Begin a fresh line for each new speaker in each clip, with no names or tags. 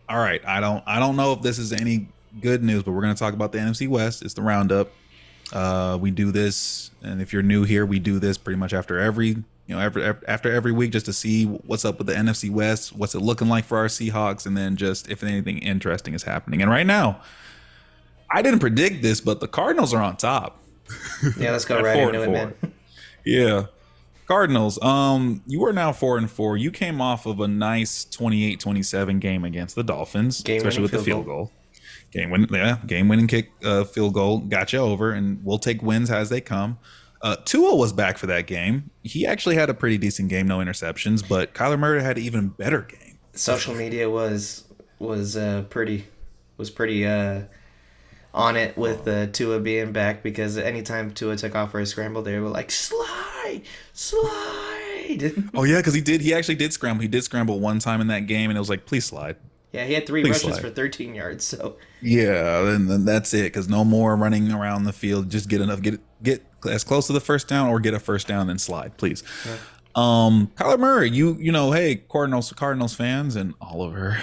All right. I don't know if this is any good news, but we're going to talk about the NFC West. It's the roundup. We do this, and if you're new here, we do this pretty much after after every week, just to see what's up with the NFC West, what's it looking like for our Seahawks, and then just if anything interesting is happening. And right now, I didn't predict this, but the Cardinals are on top
Yeah, let's go
at
right
four
into
and
it, man.
four. Yeah. Cardinals, you are now 4-4. You came off of a nice 28-27 game against the Dolphins, especially
Game-winning
with the
field
field
goal.
goal. Game winning kick, field goal got you over, and we'll take wins as they come. Tua was back for that game. He actually had a pretty decent game, no interceptions, but Kyler Murray had an even better game.
Social media was pretty on it with Tua being back because anytime Tua took off for a scramble, they were like slide, slide.
Oh yeah, because he actually did scramble. He did scramble one time in that game, and it was like, please slide,
Yeah, he had three
please
rushes
slide.
for 13 yards. So
Yeah, and then that's it. Because no more running around the field. Just get as close to the first down, or get a first down, then slide, please.
yeah.
Kyler Murray, hey, Cardinals fans and Oliver,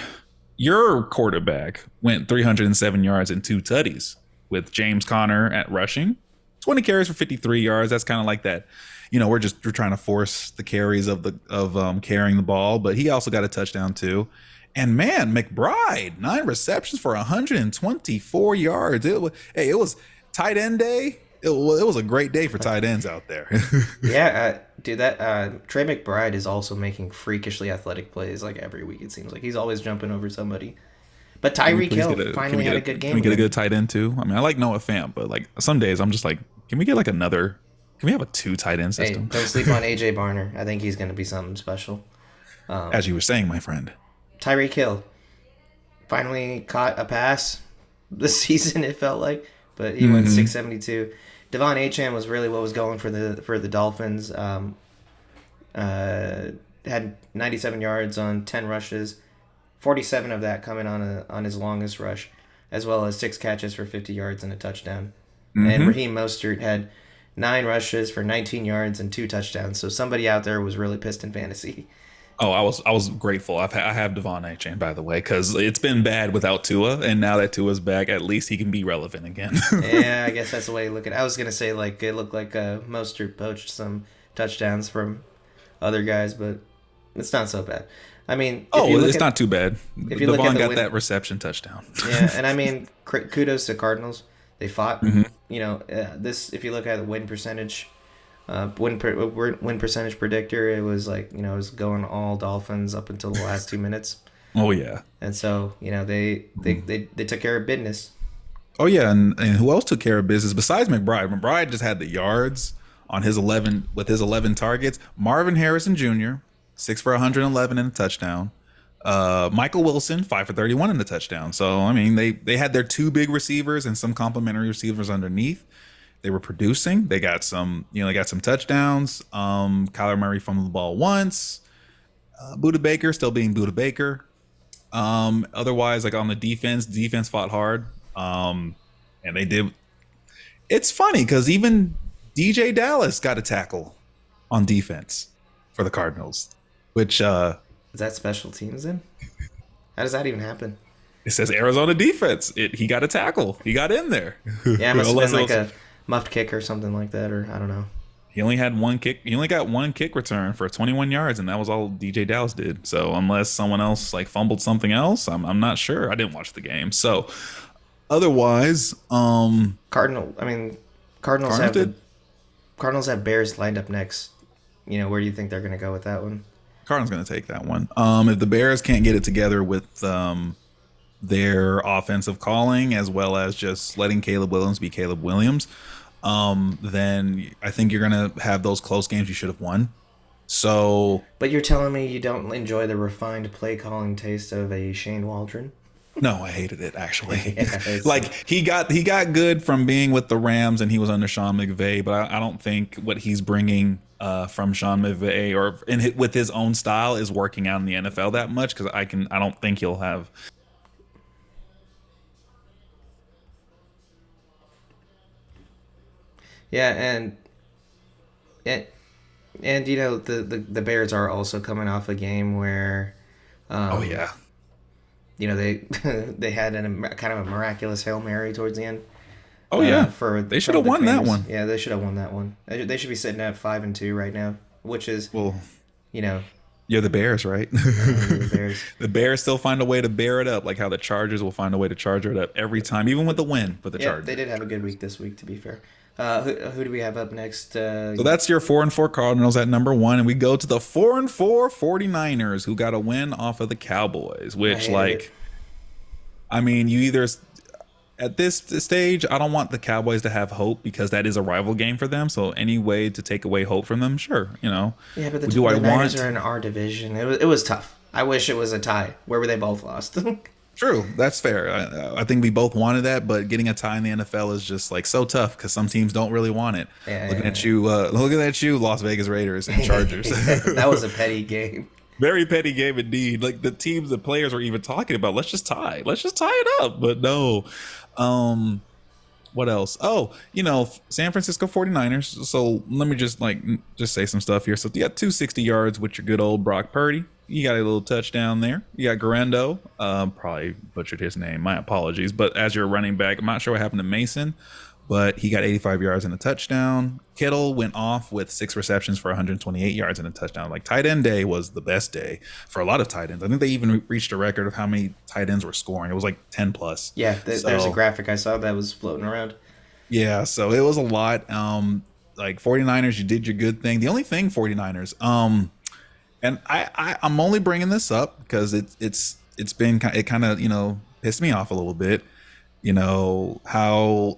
your quarterback went 307 yards and two tutties with James Conner at rushing, 20 carries for 53 yards. That's kind of like that. We're trying to force the carries of carrying the ball, but he also got a touchdown too. And man, McBride, 9 receptions for 124 yards. It was tight end day. It was a great day for tight ends out there.
Yeah, dude, that Trey McBride is also making freakishly athletic plays like every week. It seems like he's always jumping over somebody. But
Can we
Tyreek
please
Hill
get a can we
finally
get
had
a
a good
can
game
we get a
again.
good tight end too? I mean, I like Noah Fant, but like some days I'm just like, can we get like another? Can we have a two tight end
Hey,
system?
don't sleep on AJ Barner. I think he's going to be something special.
As you were saying, my friend.
Tyreek Hill finally caught a pass this season. It felt like, but he went
Hmm.
672. Devon Achane was really what was going for the Dolphins. Had 97 yards on 10 rushes, 47 of that coming on his longest rush, as well as 6 catches for 50 yards and a touchdown. And
Hmm.
Raheem Mostert had 9 rushes for 19 yards and 2 touchdowns. So somebody out there was really pissed in fantasy.
Oh, I was grateful. I have Devon Achane, by the way, because it's been bad without Tua, and now that Tua's back, at least he can be relevant again.
Yeah, I guess that's the way you look at it. I was gonna say like it looked like Mostert poached some touchdowns from other guys, but it's not so bad. I mean,
Oh, it's not too bad.
if you look at
Devon
the
got
win,
that reception touchdown.
yeah, and I mean kudos to Cardinals. They fought.
Hmm.
This if you look at the win percentage, win percentage predictor, it was like it was going all Dolphins up until the last 2 minutes,
Oh yeah.
and so they took care of business.
Oh yeah, and who else took care of business besides McBride? McBride just had the yards on his 11 with his 11 targets. Marvin Harrison Jr. 6 for 111 and a touchdown. Michael Wilson 5 for 31 in the touchdown. So I mean they had their two big receivers and some complementary receivers underneath. They were producing. They got some touchdowns. Kyler Murray fumbled the ball once. Buda Baker still being Buda Baker. Otherwise, like on the defense fought hard. And they did. It's funny because even DJ Dallas got a tackle on defense for the Cardinals, which
Is that special teams in? How does that even happen?
it says Arizona defense. He got a tackle. He got in there.
Yeah, it must have
Unless
been
it
like
was,
a muffed kick or something like that, or I don't know.
he only had one kick. He only got one kick return for 21 yards, and that was all DJ Dallas did. So unless someone else like fumbled something else, I'm not sure. I didn't watch the game. So otherwise,
I mean, Cardinals
Cardinals
have the
did.
Cardinals have Bears lined up next. Where do you think they're going to go with that one?
Cardinals going to take that one. If the Bears can't get it together with their offensive calling as well as just letting Caleb Williams be Caleb Williams, then I think you're going to have those close games you should have won. So
But you're telling me you don't enjoy the refined play calling taste of a Shane Waldron?
no, I hated it actually.
Yeah,
Like he got good from being with the Rams and he was under Sean McVay, but I don't think what he's bringing from Sean McVay or with his own style is working out in the NFL that much because I don't think he'll have.
yeah, and the Bears are also coming off a game where
Oh
um,
yeah.
they they had kind of a miraculous Hail Mary towards the end.
Oh yeah,
For
they should
from
have
the
won that
Commanders.
one.
Yeah, they should have won that one. They should be sitting at 5-2 right now, which is,
Well,
you know,
you're the Bears, right?
you're the Bears.
The Bears still find a way to bear it up, like how the Chargers will find a way to charge it up every time, even with the win for the
Yeah,
Chargers.
they did have a good week this week, to be fair. Who do we have up next?
So that's your 4-4 Cardinals at number 1, and we go to the 4-4 49ers, who got a win off of the Cowboys. Which,
it.
I mean, you either at this stage, I don't want the Cowboys to have hope because that is a rival game for them. So any way to take away hope from them, sure,
Yeah, but the Niners are in our division. It was tough. I wish it was a tie where they both lost.
True, that's fair. I think we both wanted that, but getting a tie in the NFL is just like so tough because some teams don't really want it. Looking at you, Las Vegas Raiders and Chargers.
That was a petty game.
Very petty game indeed. Like the players were even talking about, let's just tie it up. But no. What else? Oh, San Francisco 49ers. So let me just say some stuff here. So you got 260 yards with your good old Brock Purdy. You got a little touchdown there. You got Garendo. Probably butchered his name. My apologies. But as your running back, I'm not sure what happened to Mason, but he got 85 yards and a touchdown. Kittle went off with 6 receptions for 128 yards and a touchdown. Like tight end day was the best day for a lot of tight ends. I think they even reached a record of how many tight ends were scoring. It was like 10 plus.
Yeah, there's a graphic I saw that was floating around.
Yeah, so it was a lot. Like 49ers, you did your good thing. The only thing 49ers, and I'm only bringing this up because it kind of pissed me off a little bit. How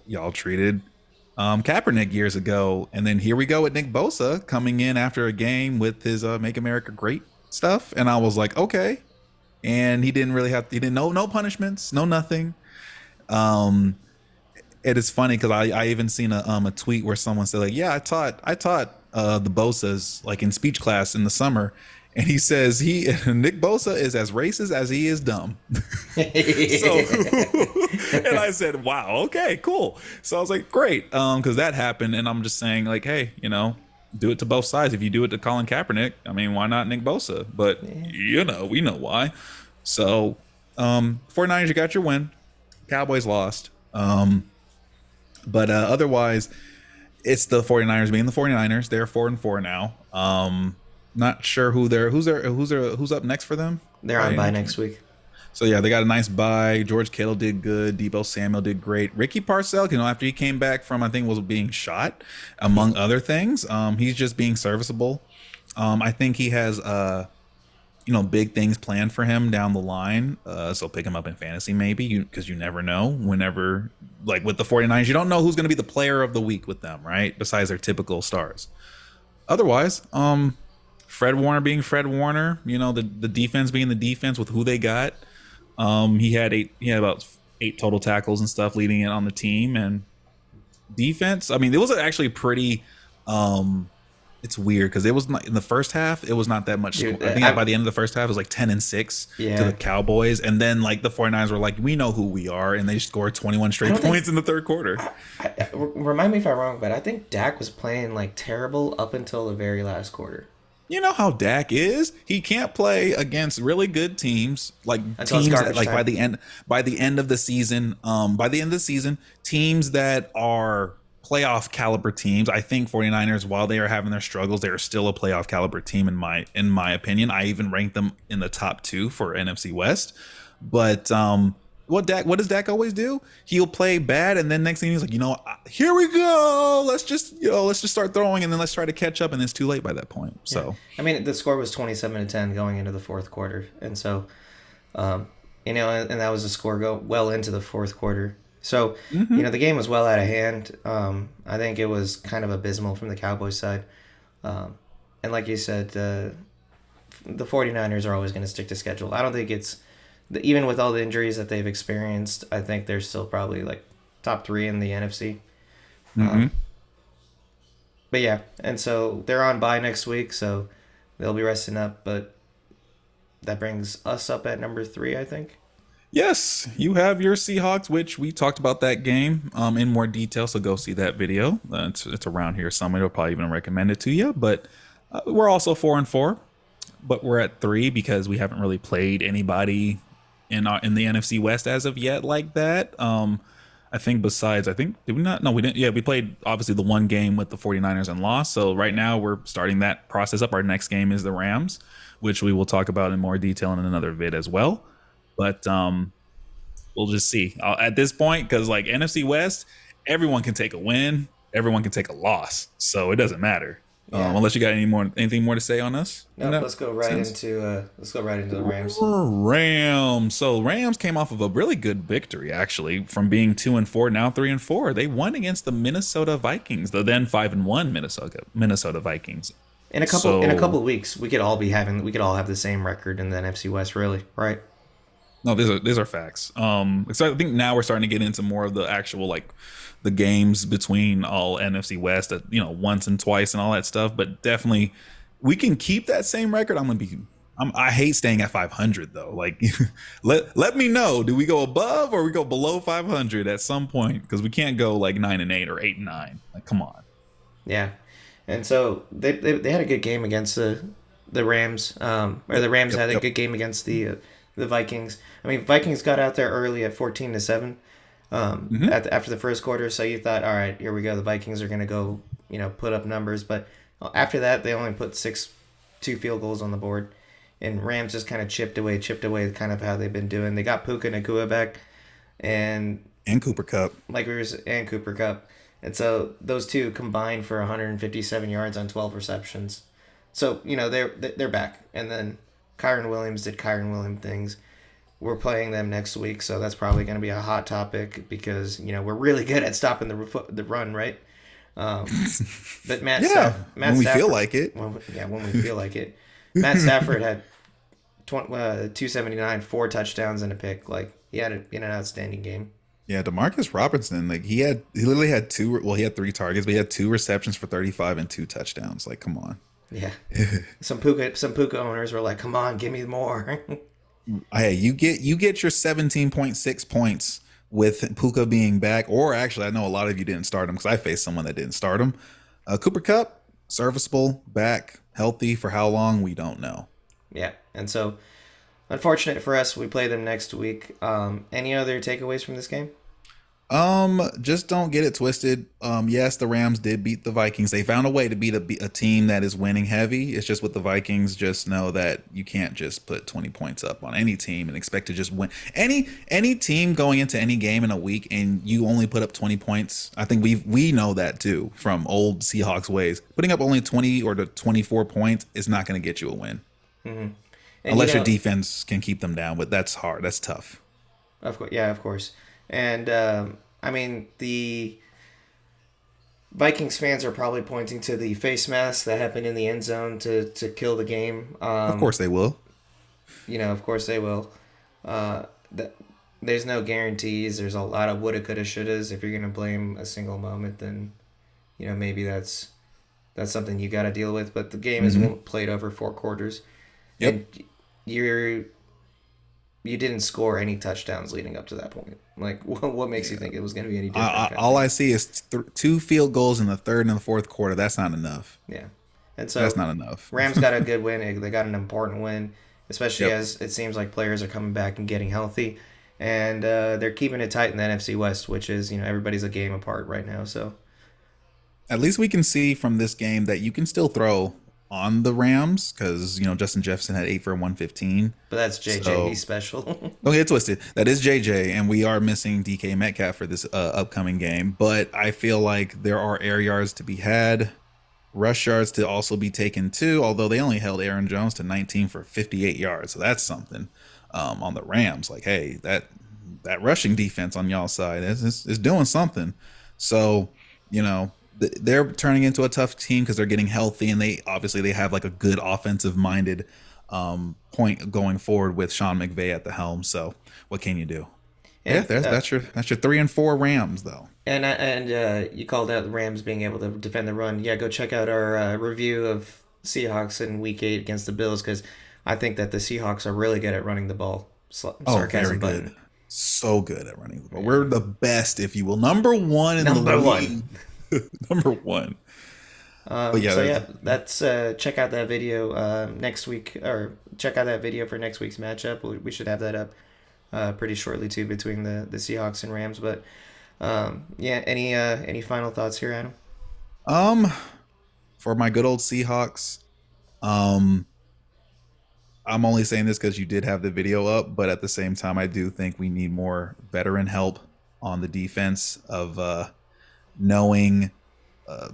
y'all treated Kaepernick years ago, and then here we go with Nick Bosa coming in after a game with his "Make America Great" stuff, and I was like, okay, and he didn't know no punishments, no nothing. It is funny because I even seen a tweet where someone said like, yeah, I taught the Bosas like in speech class in the summer. And he says Nick Bosa is as racist as he is dumb. So, and I said, wow, okay, cool. So I was like, great, because that happened, and I'm just saying, like, hey, do it to both sides. If you do it to Colin Kaepernick, I mean, why not Nick Bosa? But we know why. So, 49ers, you got your win. Cowboys lost. But otherwise, it's the 49ers being the 49ers. They're 4-4 now. Not sure who's up next for them.
They're on bye next week.
So yeah, they got a nice bye. George Kittle did good. Debo Samuel did great. Ricky Parcells, after he came back from I think was being shot, among other things, he's just being serviceable. I think he has big things planned for him down the line. So pick him up in fantasy maybe because you never know. Whenever like with the 49ers, you don't know who's going to be the player of the week with them, right? Besides their typical stars. Otherwise, Fred Warner being Fred Warner, the defense being the defense with who they got. He had about 8 total tackles and stuff leading it on the team, and defense. I mean, it was actually pretty. It's weird because it was not in the first half. It was not that much. Dude, I think by the end of the first half, it was like 10-6 to the Cowboys, and then like the 49ers were like, we know who we are, and they scored 21 straight points in the third quarter.
Remind me if I'm wrong, but I think Dak was playing like terrible up until the very last quarter.
You know how Dak is. He can't play against really good teams, like
until
teams that, like by the end of the season. Teams that are playoff caliber teams. I think 49ers, while they are having their struggles, they are still a playoff caliber team in my opinion. I even rank them in the top 2 for NFC West. But what does Dak always do? He'll play bad, and then next thing he's like, here we go. Let's just start throwing, and then let's try to catch up, and it's too late by that point. So
I mean, the score was 27-10 going into the fourth quarter, and so and that was a score go well into the fourth quarter. So the game was well out of hand. I think it was kind of abysmal from the Cowboys side, and like you said, the 49ers are always going to stick to schedule. I don't think it's even with all the injuries that they've experienced, I think they're still probably like top 3 in the NFC. But yeah, and so they're on bye next week, so they'll be resting up. But that brings us up at number 3, I think.
Yes, you have your Seahawks, which we talked about that game in more detail, so go see that video. It's around here somewhere. I'll probably even recommend it to you. But we're also 4-4, but we're at 3 because we haven't really played anybody in the NFC West as of yet like that. I think besides, I think, did we not? No, we didn't. Yeah, we played obviously the one game with the 49ers and lost. So right now we're starting that process up. Our next game is the Rams, which we will talk about in more detail in another vid as well. But we'll just see at this point, because like NFC West, everyone can take a win, everyone can take a loss, so it doesn't matter.
Yeah.
Unless you got anything more to say on us in
Nope.
that
Let's go right
sense.
into the Rams.
Rams. So Rams came off of a really good victory, actually, from being 2-4, now 3-4. They won against the Minnesota Vikings, the then 5-1 Minnesota Vikings.
In a
So
couple of weeks, we could all have the same record in the NFC West, really, right?
no, these are facts. So I think now we're starting to get into more of the actual like the games between all NFC West, that once and twice and all that stuff. But definitely, we can keep that same record. I hate staying at 500 though. Like, let me know. Do we go above or we go below 500 at some point? Because we can't go like 9-8 or 8-9. Like, come on.
Yeah. And so they had a good game against the Rams, or the Rams
Yep,
had a
yep.
good game against the Vikings. I mean, Vikings got out there early at 14-7,
Hmm.
after the first quarter. So you thought, all right, here we go. The Vikings are going to go, put up numbers. But after that, they only put two field goals on the board, and Rams just kind of chipped away, kind of how they've been doing. They got Puka Nakua back, and
And Cooper Cup.
and Cooper Cup. And so those two combined for 157 yards on 12 receptions. So, they're back. And then Kyron Williams did Kyron Williams things. We're playing them next week, so that's probably going to be a hot topic because, we're really good at stopping the run, right? Um, but
Yeah,
Matt
when we feel
Stafford,
like it.
when we feel like it. Matt Stafford had 279, 4 touchdowns and a pick. Like, he had an outstanding game.
Yeah, Demarcus Robinson, like he literally had he had three targets, but he had two receptions for 35 and two touchdowns. Like, come on.
Yeah. Some Puka owners were like, "Come on, give me more."
Hey, you get your 17.6 points with Puka being back, or actually, I know a lot of you didn't start him because I faced someone that didn't start him. Cooper Cup, serviceable, back, healthy for how long we don't know.
Yeah. And so, unfortunate for us, we play them next week. Any other takeaways from this game?
Just don't get it twisted. Yes, the Rams did beat the Vikings. They found a way to beat a team that is winning heavy. It's just with the Vikings, just know that you can't just put 20 points up on any team and expect to just win. Any team going into any game in a week and you only put up 20 points. I think we know that too from old Seahawks ways. Putting up only 20 or to 24 points is not going to get you a win
And
unless your defense can keep them down. But that's hard. That's tough.
of course, yeah, of course. And I mean, the Vikings fans are probably pointing to the face mask that happened in the end zone to kill the game.
Of course they will.
Of course they will. That there's no guarantees. There's a lot of woulda, coulda, shouldas. If you're gonna blame a single moment, then maybe that's something you got to deal with. But the game is
Hmm.
played over 4 quarters,
Yep.
and you didn't score any touchdowns leading up to that point. Like, what makes you think it was going to be any different? Kind of
All
thing.
I see is two field goals in the third and the fourth quarter. That's not enough.
Yeah, and
That's
so
not enough.
Rams got a good win. They got an important win, especially
Yep.
as it seems like players are coming back and getting healthy, and they're keeping it tight in the NFC West, which is everybody's a game apart right now. So
At least we can see from this game that you can still throw on the Rams because Justin Jefferson had 8 for 115.
but that's JJ.
So
He's special.
don't get it twisted. That is JJ, and we are missing DK Metcalf for this upcoming game. But I feel like there are air yards to be had, rush yards to also be taken too. Although they only held Aaron Jones to 19 for 58 yards, so that's something. On the Rams, like, hey, that rushing defense on y'all side is doing something. So they're turning into a tough team because they're getting healthy, and they have like a good offensive minded point going forward with Sean McVay at the helm. So what can you do? Yeah,
and
that's your 3-4 Rams though.
you called out the Rams being able to defend the run. Yeah, go check out our review of Seahawks in Week 8 against the Bills because I think that the Seahawks are really good at running the ball.
Oh, very
Sarcasm
good.
button.
So good at running the ball. We're the best, if you will. Number one in the
Number
league.
one.
Number one. But yeah,
So yeah, that's check out that video next week, or check out that video for next week's matchup. We should have that up pretty shortly too between the Seahawks and Rams. But yeah, any final thoughts here, Adam?
Um, for my good old Seahawks, um, I'm only saying this because you did have the video up, but at the same time, I do think we need more veteran help on the defense of knowing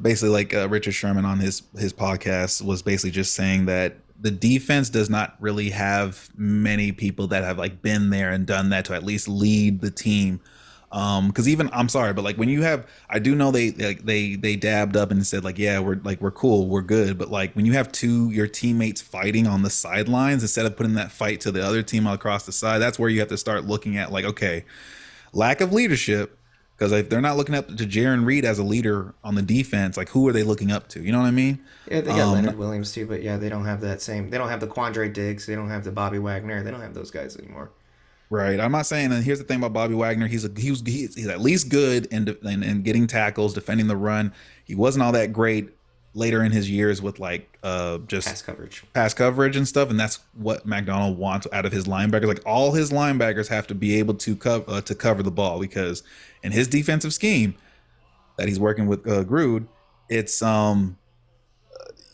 basically like Richard Sherman on his podcast was basically just saying that the defense does not really have many people that have like been there and done that to at least lead the team. Because even I'm sorry, but like when you have, I do know they dabbed up and said like, yeah, we're cool, we're good. But like when you have your teammates fighting on the sidelines instead of putting that fight to the other team across the side, that's where you have to start looking at like, okay, lack of leadership. Because if they're not looking up to Jaron Reed as a leader on the defense, like who are they looking up to? You know what I mean?
Yeah, they got Leonard Williams too, but yeah, they don't have that same. They don't have the Quandre Diggs. They don't have the Bobby Wagner. They don't have those guys anymore.
Right. I'm not saying. And here's the thing about Bobby Wagner. He's at least good in getting tackles, defending the run. He wasn't all that great later in his years with like
Pass
just
coverage.
pass coverage and stuff. And that's what McDonald wants out of his linebackers. Like all his linebackers have to be able to cover the ball because in his defensive scheme that he's working with Gruden, it's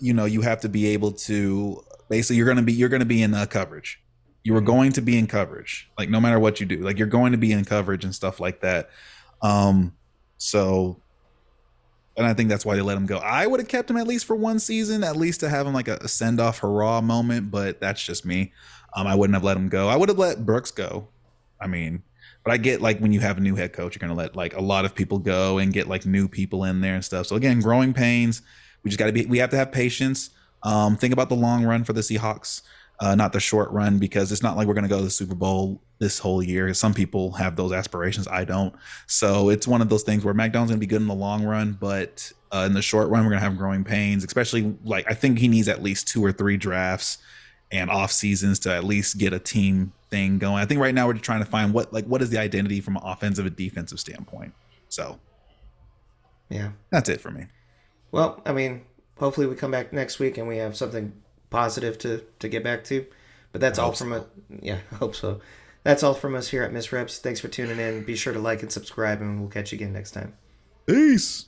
you have to be able to basically you're gonna be in coverage. You are going to be in coverage, like no matter what you do, like you're going to be in coverage and stuff like that. Um, so, and I think that's why they let him go. I would have kept him at least for one season, at least to have him like a send off hurrah moment. But that's just me. I wouldn't have let him go. I would have let Brooks go. I mean, but I get like when you have a new head coach, you're gonna let like a lot of people go and get like new people in there and stuff. So again, growing pains. We have to have patience. Think about the long run for the Seahawks, not the short run, because it's not like we're going to go to the Super Bowl this whole year. Some people have those aspirations. I don't. So it's one of those things where McDonald's going to be good in the long run, but in the short run, we're going to have growing pains, especially like I think he needs at least 2 or 3 drafts and off seasons to at least get a team thing going. I think right now we're just trying to find what is the identity from an offensive and defensive standpoint. So
Yeah.
that's it for me.
Well, I mean, hopefully we come back next week and we have something positive to get back to. But that's all from us. Yeah, I hope so. That's all from us here at Miss Reps. Thanks for tuning in. Be sure to like and subscribe, and we'll catch you again next time.
Peace.